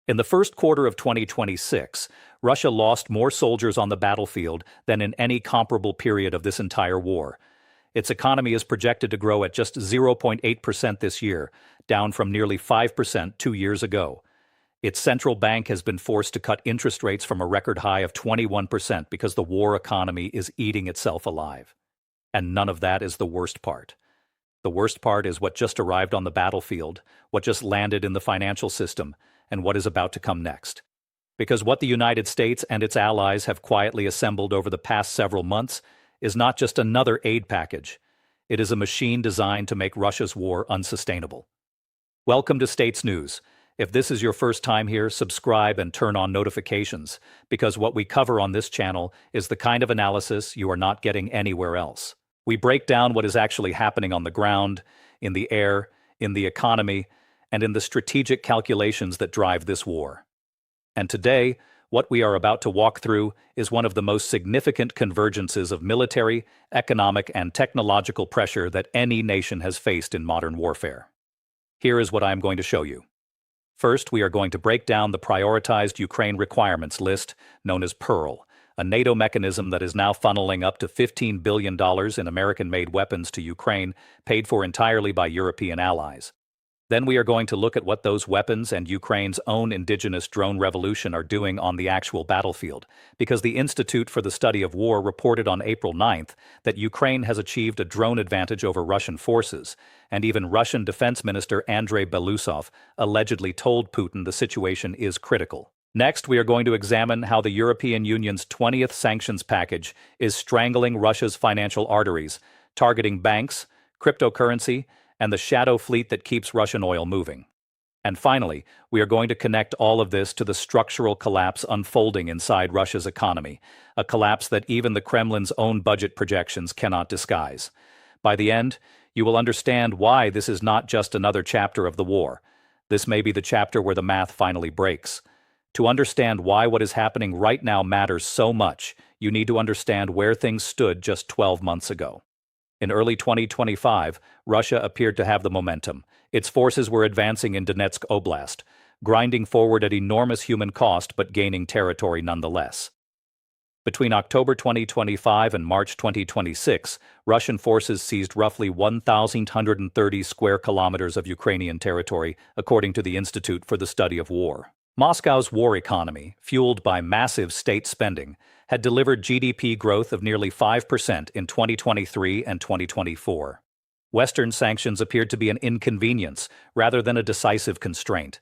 In the first quarter of 2026, Russia lost more soldiers on the battlefield than in any comparable period of this entire war. Its economy is projected to grow at just 0.8% this year, down from nearly 5% 2 years ago. Its central bank has been forced to cut interest rates from a record high of 21% because the war economy is eating itself alive. And none of that is the worst part. The worst part is what just arrived on the battlefield, what just landed in the financial system, and what is about to come next. Because what the United States and its allies have quietly assembled over the past several months is not just another aid package. It is a machine designed to make Russia's war unsustainable. Welcome to States News. If this is your first time here, subscribe and turn on notifications, because what we cover on this channel is the kind of analysis you are not getting anywhere else. We break down what is actually happening on the ground, in the air, in the economy, and in the strategic calculations that drive this war. And today, what we are about to walk through is one of the most significant convergences of military, economic, and technological pressure that any nation has faced in modern warfare. Here is what I am going to show you. First, we are going to break down the prioritized Ukraine requirements list, known as PEARL, a NATO mechanism that is now funneling up to $15 billion in American-made weapons to Ukraine, paid for entirely by European allies. Then we are going to look at what those weapons and Ukraine's own indigenous drone revolution are doing on the actual battlefield, because the Institute for the Study of War reported on April 9th that Ukraine has achieved a drone advantage over Russian forces, and even Russian Defense Minister Andrei Belousov allegedly told Putin the situation is critical. Next, we are going to examine how the European Union's 20th sanctions package is strangling Russia's financial arteries, targeting banks, cryptocurrency, and the shadow fleet that keeps Russian oil moving. And finally, we are going to connect all of this to the structural collapse unfolding inside Russia's economy, a collapse that even the Kremlin's own budget projections cannot disguise. By the end, you will understand why this is not just another chapter of the war. This may be the chapter where the math finally breaks. To understand why what is happening right now matters so much, you need to understand where things stood just 12 months ago. In early 2025, Russia appeared to have the momentum. Its forces were advancing in Donetsk Oblast, grinding forward at enormous human cost but gaining territory nonetheless. Between October 2025 and March 2026, Russian forces seized roughly 1,130 square kilometers of Ukrainian territory, according to the Institute for the Study of War. Moscow's war economy, fueled by massive state spending, had delivered GDP growth of nearly 5% in 2023 and 2024. Western sanctions appeared to be an inconvenience rather than a decisive constraint,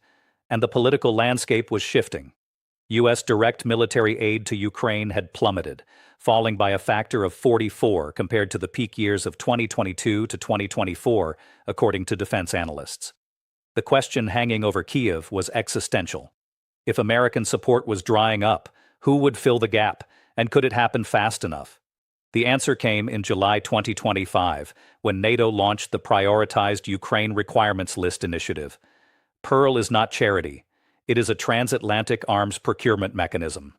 and the political landscape was shifting. U.S. direct military aid to Ukraine had plummeted, falling by a factor of 44 compared to the peak years of 2022 to 2024, according to defense analysts. The question hanging over Kyiv was existential. If American support was drying up, who would fill the gap, and could it happen fast enough? The answer came in July 2025, when NATO launched the prioritized Ukraine requirements list initiative. PEARL is not charity. It is a transatlantic arms procurement mechanism.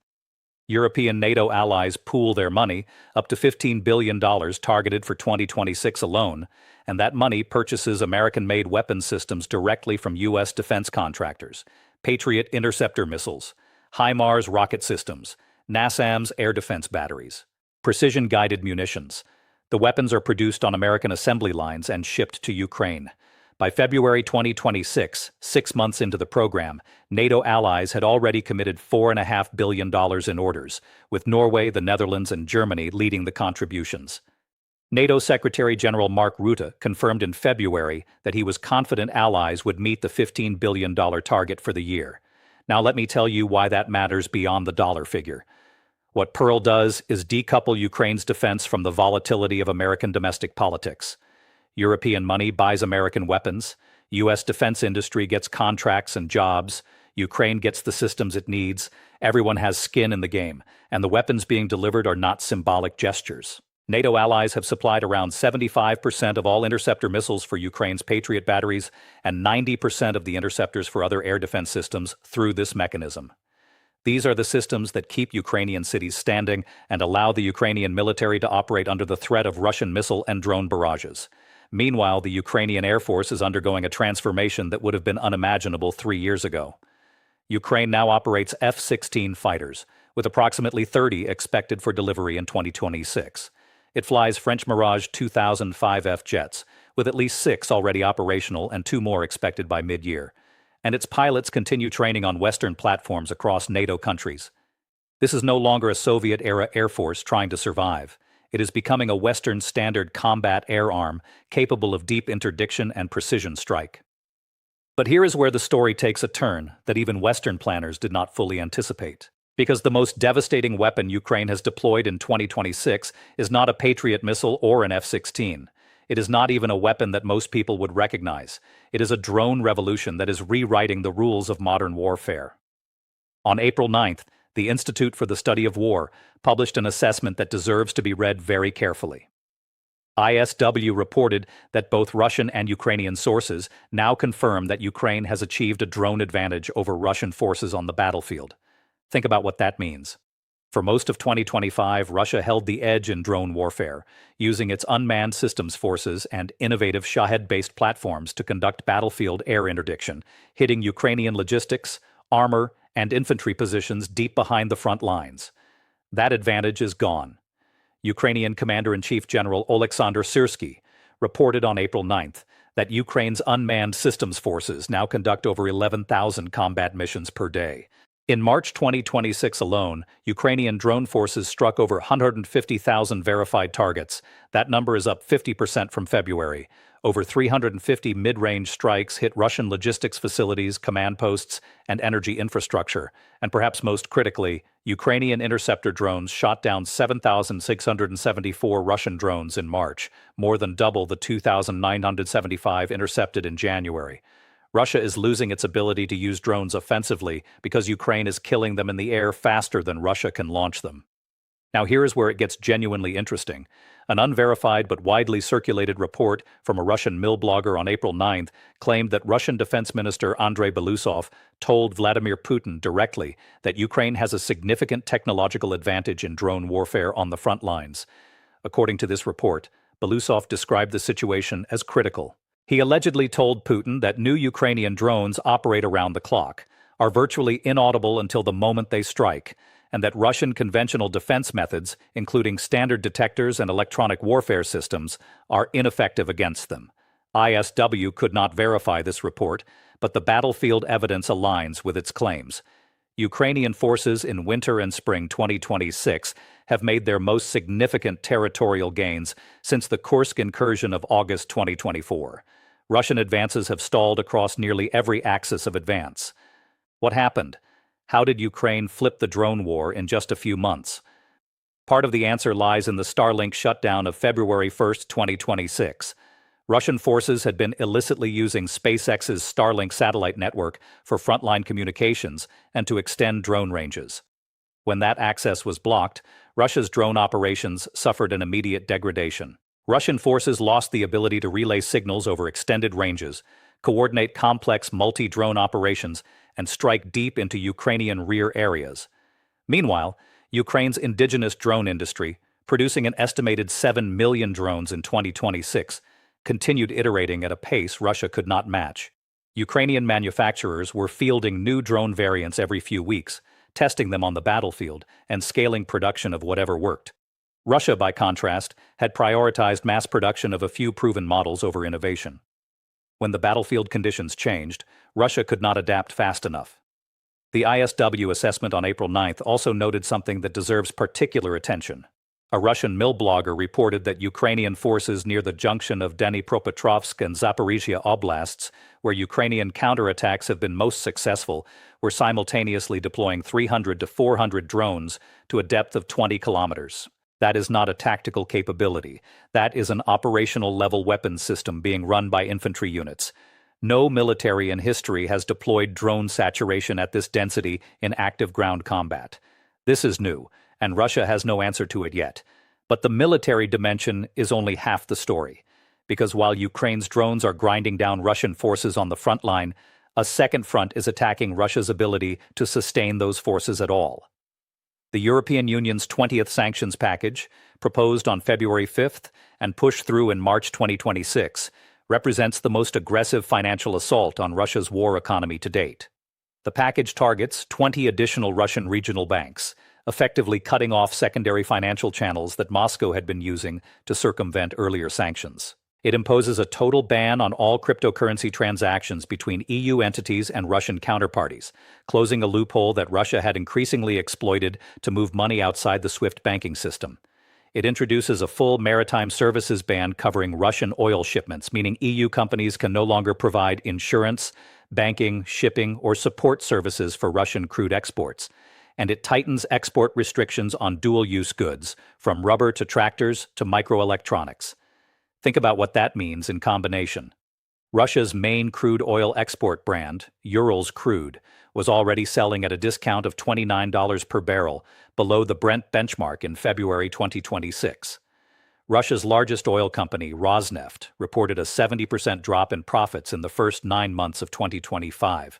European NATO allies pool their money, up to $15 billion targeted for 2026 alone, and that money purchases American-made weapons systems directly from U.S. defense contractors. Patriot interceptor missiles, HIMARS rocket systems, NASAMS air defense batteries, precision-guided munitions. The weapons are produced on American assembly lines and shipped to Ukraine. By February 2026, 6 months into the program, NATO allies had already committed $4.5 billion in orders, with Norway, the Netherlands, and Germany leading the contributions. NATO Secretary General Mark Rutte confirmed in February that he was confident allies would meet the $15 billion target for the year. Now let me tell you why that matters beyond the dollar figure. What PEARL does is decouple Ukraine's defense from the volatility of American domestic politics. European money buys American weapons, U.S. defense industry gets contracts and jobs, Ukraine gets the systems it needs, everyone has skin in the game, and the weapons being delivered are not symbolic gestures. NATO allies have supplied around 75% of all interceptor missiles for Ukraine's Patriot batteries and 90% of the interceptors for other air defense systems through this mechanism. These are the systems that keep Ukrainian cities standing and allow the Ukrainian military to operate under the threat of Russian missile and drone barrages. Meanwhile, the Ukrainian Air Force is undergoing a transformation that would have been unimaginable 3 years ago. Ukraine now operates F-16 fighters, with approximately 30 expected for delivery in 2026. It flies French Mirage 2005F jets, with at least 6 already operational and 2 more expected by mid-year. And its pilots continue training on Western platforms across NATO countries. This is no longer a Soviet-era Air Force trying to survive. It is becoming a Western standard combat air arm capable of deep interdiction and precision strike. But here is where the story takes a turn that even Western planners did not fully anticipate. Because the most devastating weapon Ukraine has deployed in 2026 is not a Patriot missile or an F-16. It is not even a weapon that most people would recognize. It is a drone revolution that is rewriting the rules of modern warfare. On April 9th, the Institute for the Study of War published an assessment that deserves to be read very carefully. ISW reported that both Russian and Ukrainian sources now confirm that Ukraine has achieved a drone advantage over Russian forces on the battlefield. Think about what that means. For most of 2025, Russia held the edge in drone warfare, using its unmanned systems forces and innovative Shahed-based platforms to conduct battlefield air interdiction, hitting Ukrainian logistics, armor, and infantry positions deep behind the front lines. That advantage is gone. Ukrainian Commander-in-Chief General Oleksandr Syrsky reported on April 9th that Ukraine's unmanned systems forces now conduct over 11,000 combat missions per day. In March 2026 alone, Ukrainian drone forces struck over 150,000 verified targets. That number is up 50% from February. Over 350 mid-range strikes hit Russian logistics facilities, command posts, and energy infrastructure. And perhaps most critically, Ukrainian interceptor drones shot down 7,674 Russian drones in March, more than double the 2,975 intercepted in January. Russia is losing its ability to use drones offensively because Ukraine is killing them in the air faster than Russia can launch them. Now here is where it gets genuinely interesting. An unverified but widely circulated report from a Russian mill blogger on April 9th claimed that Russian Defense Minister Andrei Belousov told Vladimir Putin directly that Ukraine has a significant technological advantage in drone warfare on the front lines. According to this report, Belousov described the situation as critical. He allegedly told Putin that new Ukrainian drones operate around the clock, are virtually inaudible until the moment they strike, and that Russian conventional defense methods, including standard detectors and electronic warfare systems, are ineffective against them. ISW could not verify this report, but the battlefield evidence aligns with its claims. Ukrainian forces in winter and spring 2026 have made their most significant territorial gains since the Kursk incursion of August 2024. Russian advances have stalled across nearly every axis of advance. What happened? How did Ukraine flip the drone war in just a few months? Part of the answer lies in the Starlink shutdown of February 1, 2026. Russian forces had been illicitly using SpaceX's Starlink satellite network for frontline communications and to extend drone ranges. When that access was blocked, Russia's drone operations suffered an immediate degradation. Russian forces lost the ability to relay signals over extended ranges, coordinate complex multi-drone operations, and strike deep into Ukrainian rear areas. Meanwhile, Ukraine's indigenous drone industry, producing an estimated 7 million drones in 2026, continued iterating at a pace Russia could not match. Ukrainian manufacturers were fielding new drone variants every few weeks, testing them on the battlefield and scaling production of whatever worked. Russia, by contrast, had prioritized mass production of a few proven models over innovation. When the battlefield conditions changed, Russia could not adapt fast enough. The ISW assessment on April 9th also noted something that deserves particular attention. A Russian mill blogger reported that Ukrainian forces near the junction of Dnipropetrovsk and Zaporizhia oblasts, where Ukrainian counterattacks have been most successful, were simultaneously deploying 300 to 400 drones to a depth of 20 kilometers. That is not a tactical capability. That is an operational-level weapons system being run by infantry units. No military in history has deployed drone saturation at this density in active ground combat. This is new, and Russia has no answer to it yet. But the military dimension is only half the story, because while Ukraine's drones are grinding down Russian forces on the front line, a second front is attacking Russia's ability to sustain those forces at all. The European Union's 20th sanctions package, proposed on February 5th and pushed through in March 2026, represents the most aggressive financial assault on Russia's war economy to date. The package targets 20 additional Russian regional banks, effectively cutting off secondary financial channels that Moscow had been using to circumvent earlier sanctions. It imposes a total ban on all cryptocurrency transactions between EU entities and Russian counterparties, closing a loophole that Russia had increasingly exploited to move money outside the SWIFT banking system. It introduces a full maritime services ban covering Russian oil shipments, meaning EU companies can no longer provide insurance, banking, shipping, or support services for Russian crude exports. And it tightens export restrictions on dual-use goods, from rubber to tractors to microelectronics. Think about what that means in combination. Russia's main crude oil export brand, Urals Crude, was already selling at a discount of $29 per barrel, below the Brent benchmark in February 2026. Russia's largest oil company, Rosneft, reported a 70% drop in profits in the first 9 months of 2025.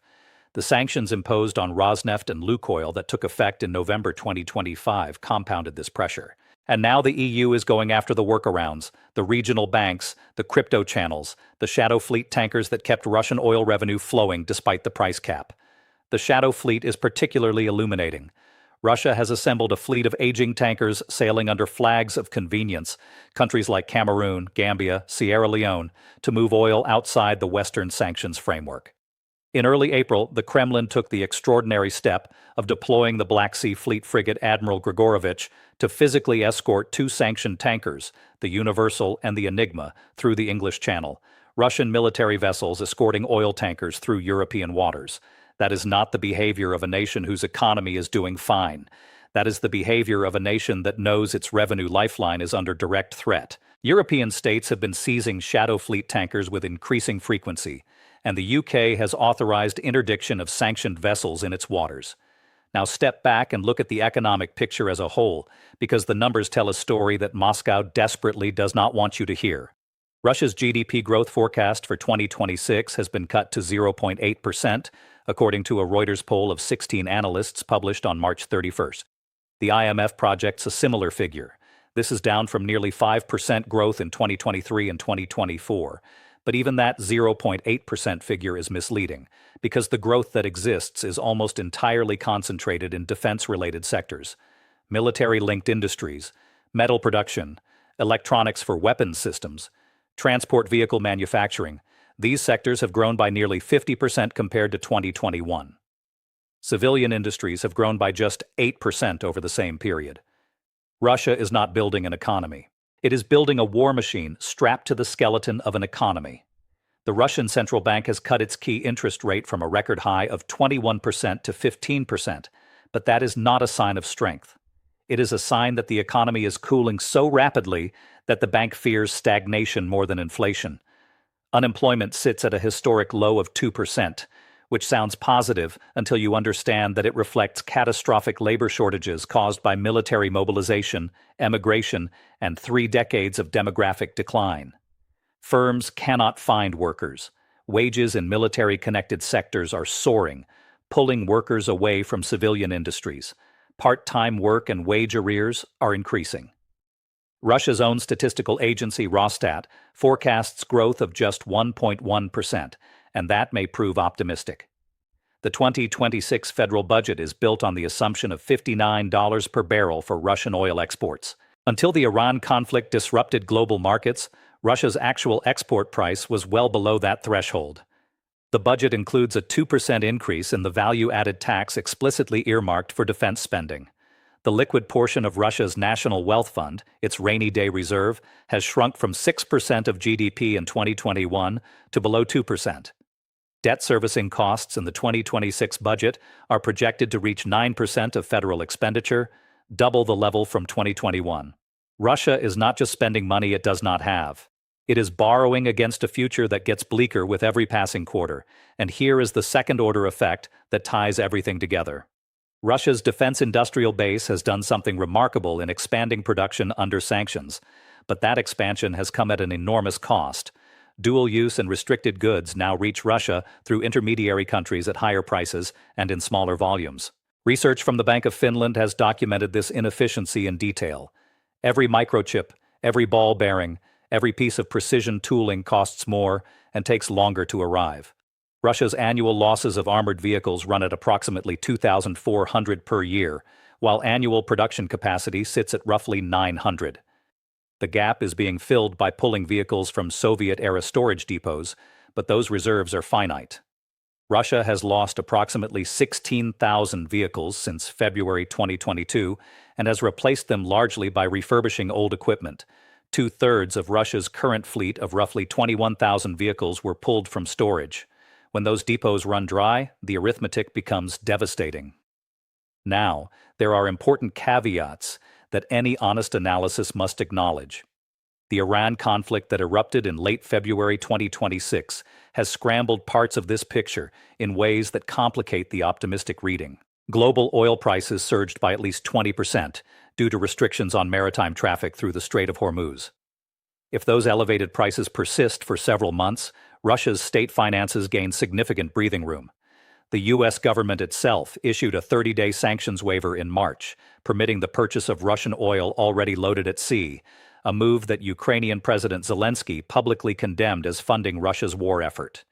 The sanctions imposed on Rosneft and Lukoil that took effect in November 2025 compounded this pressure. And now the EU is going after the workarounds, the regional banks, the crypto channels, the shadow fleet tankers that kept Russian oil revenue flowing despite the price cap. The shadow fleet is particularly illuminating. Russia has assembled a fleet of aging tankers sailing under flags of convenience, countries like Cameroon, Gambia, Sierra Leone, to move oil outside the Western sanctions framework. In early April, the Kremlin took the extraordinary step of deploying the Black Sea Fleet frigate Admiral Grigorovich to physically escort 2 sanctioned tankers, the Universal and the Enigma, through the English Channel, Russian military vessels escorting oil tankers through European waters. That is not the behavior of a nation whose economy is doing fine. That is the behavior of a nation that knows its revenue lifeline is under direct threat. European states have been seizing shadow fleet tankers with increasing frequency, and the UK has authorized interdiction of sanctioned vessels in its waters. Now step back and look at the economic picture as a whole, because the numbers tell a story that Moscow desperately does not want you to hear. Russia's GDP growth forecast for 2026 has been cut to 0.8%, according to a Reuters poll of 16 analysts published on March 31st. The IMF projects a similar figure. This is down from nearly 5% growth in 2023 and 2024. But even that 0.8% figure is misleading, because the growth that exists is almost entirely concentrated in defense-related sectors, military-linked industries, metal production, electronics for weapons systems, transport vehicle manufacturing. These sectors have grown by nearly 50% compared to 2021. Civilian industries have grown by just 8% over the same period. Russia is not building an economy. It is building a war machine strapped to the skeleton of an economy. The Russian central bank has cut its key interest rate from a record high of 21% to 15%, but that is not a sign of strength. It is a sign that the economy is cooling so rapidly that the bank fears stagnation more than inflation. Unemployment sits at a historic low of 2%, which sounds positive until you understand that it reflects catastrophic labor shortages caused by military mobilization, emigration, and 3 decades of demographic decline. Firms cannot find workers. Wages in military-connected sectors are soaring, pulling workers away from civilian industries. Part-time work and wage arrears are increasing. Russia's own statistical agency, Rosstat, forecasts growth of just 1.1%, and that may prove optimistic. The 2026 federal budget is built on the assumption of $59 per barrel for Russian oil exports. Until the Iran conflict disrupted global markets, Russia's actual export price was well below that threshold. The budget includes a 2% increase in the value-added tax explicitly earmarked for defense spending. The liquid portion of Russia's national wealth fund, its rainy day reserve, has shrunk from 6% of GDP in 2021 to below 2%. Debt servicing costs in the 2026 budget are projected to reach 9% of federal expenditure, double the level from 2021. Russia is not just spending money it does not have. It is borrowing against a future that gets bleaker with every passing quarter, and here is the second-order effect that ties everything together. Russia's defense industrial base has done something remarkable in expanding production under sanctions, but that expansion has come at an enormous cost. Dual-use and restricted goods now reach Russia through intermediary countries at higher prices and in smaller volumes. Research from the Bank of Finland has documented this inefficiency in detail. Every microchip, every ball bearing, every piece of precision tooling costs more and takes longer to arrive. Russia's annual losses of armored vehicles run at approximately 2,400 per year, while annual production capacity sits at roughly 900. The gap is being filled by pulling vehicles from Soviet-era storage depots, but those reserves are finite. Russia has lost approximately 16,000 vehicles since February 2022 and has replaced them largely by refurbishing old equipment. Two-thirds of Russia's current fleet of roughly 21,000 vehicles were pulled from storage. When those depots run dry, the arithmetic becomes devastating. Now, there are important caveats that any honest analysis must acknowledge. The Iran conflict that erupted in late February 2026 has scrambled parts of this picture in ways that complicate the optimistic reading. Global oil prices surged by at least 20% due to restrictions on maritime traffic through the Strait of Hormuz. If those elevated prices persist for several months, Russia's state finances gain significant breathing room. The U.S. government itself issued a 30-day sanctions waiver in March, permitting the purchase of Russian oil already loaded at sea, a move that Ukrainian President Zelensky publicly condemned as funding Russia's war effort.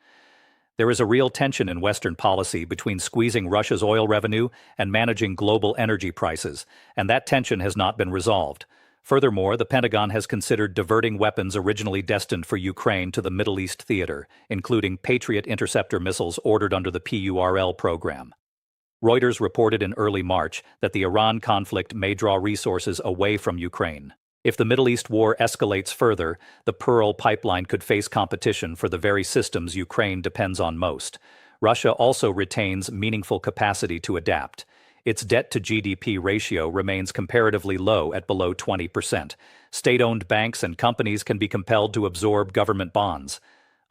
There is a real tension in Western policy between squeezing Russia's oil revenue and managing global energy prices, and that tension has not been resolved. Furthermore, the Pentagon has considered diverting weapons originally destined for Ukraine to the Middle East theater, including Patriot interceptor missiles ordered under the PURL program. Reuters reported in early March that the Iran conflict may draw resources away from Ukraine. If the Middle East war escalates further, the Pearl pipeline could face competition for the very systems Ukraine depends on most. Russia also retains meaningful capacity to adapt. Its debt-to-GDP ratio remains comparatively low at below 20%. State-owned banks and companies can be compelled to absorb government bonds.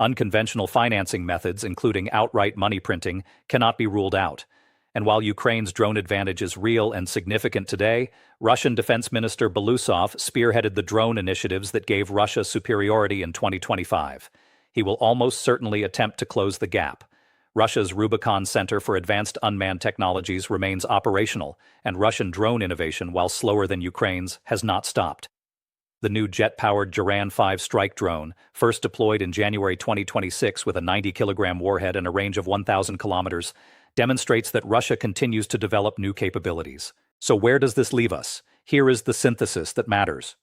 Unconventional financing methods, including outright money printing, cannot be ruled out. And while Ukraine's drone advantage is real and significant today, Russian Defense Minister Belousov spearheaded the drone initiatives that gave Russia superiority in 2025. He will almost certainly attempt to close the gap. Russia's Rubicon Center for Advanced Unmanned Technologies remains operational, and Russian drone innovation, while slower than Ukraine's, has not stopped. The new jet-powered Jiran 5 strike drone, first deployed in January 2026 with a 90-kilogram warhead and a range of 1,000 kilometers, demonstrates that Russia continues to develop new capabilities. So where does this leave us? Here is the synthesis that matters.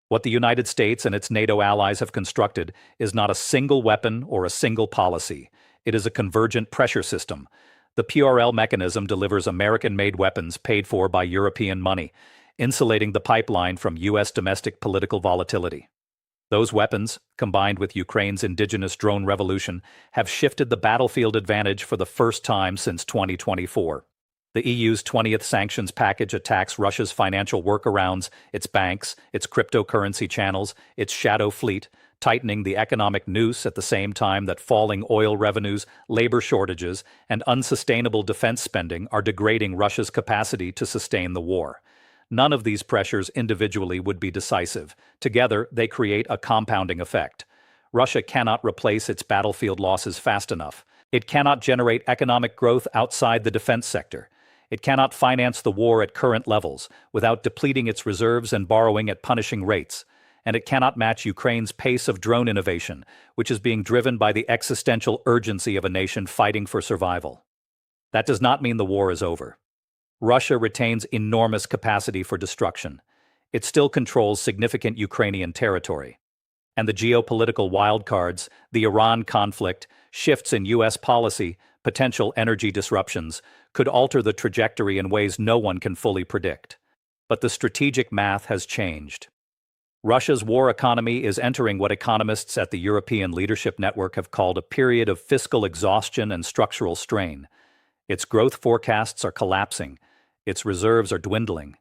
What the United States and its NATO allies have constructed is not a single weapon or a single policy. It is a convergent pressure system. The PRL mechanism delivers American-made weapons paid for by European money, insulating the pipeline from U.S. domestic political volatility. Those weapons, combined with Ukraine's indigenous drone revolution, have shifted the battlefield advantage for the first time since 2024. The EU's 20th sanctions package attacks Russia's financial workarounds, its banks, its cryptocurrency channels, its shadow fleet, tightening the economic noose at the same time that falling oil revenues, labor shortages, and unsustainable defense spending are degrading Russia's capacity to sustain the war. None of these pressures individually would be decisive. Together, they create a compounding effect. Russia cannot replace its battlefield losses fast enough. It cannot generate economic growth outside the defense sector. It cannot finance the war at current levels without depleting its reserves and borrowing at punishing rates. And it cannot match Ukraine's pace of drone innovation, which is being driven by the existential urgency of a nation fighting for survival. That does not mean the war is over. Russia retains enormous capacity for destruction. It still controls significant Ukrainian territory. And the geopolitical wildcards, the Iran conflict, shifts in U.S. policy, potential energy disruptions, could alter the trajectory in ways no one can fully predict. But the strategic math has changed. Russia's war economy is entering what economists at the European Leadership Network have called a period of fiscal exhaustion and structural strain. Its growth forecasts are collapsing, its reserves are dwindling,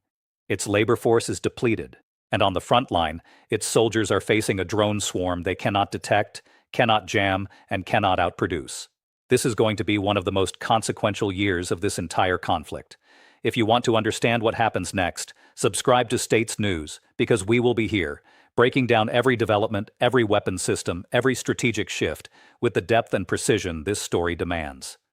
its labor force is depleted, and on the front line, its soldiers are facing a drone swarm they cannot detect, cannot jam, and cannot outproduce. This is going to be one of the most consequential years of this entire conflict. If you want to understand what happens next, subscribe to States News, because we will be here, breaking down every development, every weapon system, every strategic shift, with the depth and precision this story demands.